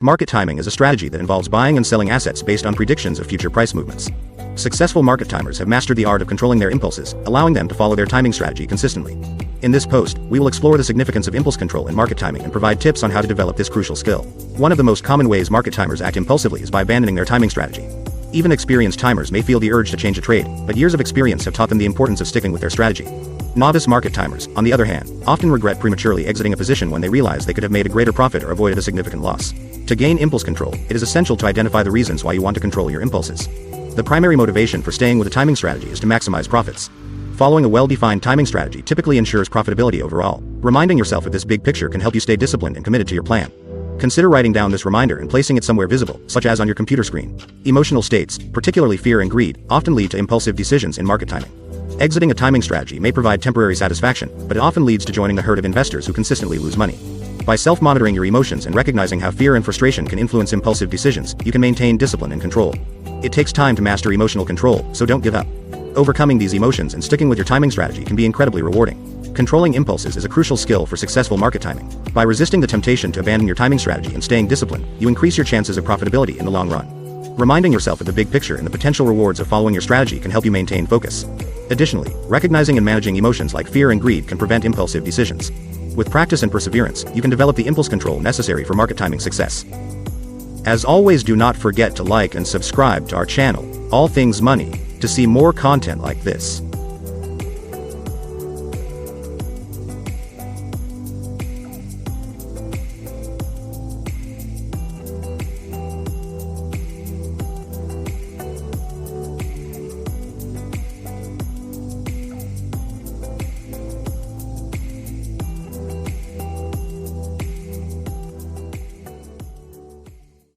Market timing is a strategy that involves buying and selling assets based on predictions of future price movements. Successful market timers have mastered the art of controlling their impulses, allowing them to follow their timing strategy consistently. In this post, we will explore the significance of impulse control in market timing and provide tips on how to develop this crucial skill. One of the most common ways market timers act impulsively is by abandoning their timing strategy. Even experienced timers may feel the urge to change a trade, but years of experience have taught them the importance of sticking with their strategy. Novice market timers, on the other hand, often regret prematurely exiting a position when they realize they could have made a greater profit or avoided a significant loss. To gain impulse control, it is essential to identify the reasons why you want to control your impulses. The primary motivation for staying with a timing strategy is to maximize profits. Following a well-defined timing strategy typically ensures profitability overall. Reminding yourself of this big picture can help you stay disciplined and committed to your plan. Consider writing down this reminder and placing it somewhere visible, such as on your computer screen. Emotional states, particularly fear and greed, often lead to impulsive decisions in market timing. Exiting a timing strategy may provide temporary satisfaction, but it often leads to joining the herd of investors who consistently lose money. By self-monitoring your emotions and recognizing how fear and frustration can influence impulsive decisions, you can maintain discipline and control. It takes time to master emotional control, so don't give up. Overcoming these emotions and sticking with your timing strategy can be incredibly rewarding. Controlling impulses is a crucial skill for successful market timing. By resisting the temptation to abandon your timing strategy and staying disciplined, you increase your chances of profitability in the long run. Reminding yourself of the big picture and the potential rewards of following your strategy can help you maintain focus. Additionally, recognizing and managing emotions like fear and greed can prevent impulsive decisions. With practice and perseverance, you can develop the impulse control necessary for market timing success. As always, do not forget to like and subscribe to our channel, All Things Money, to see more content like this.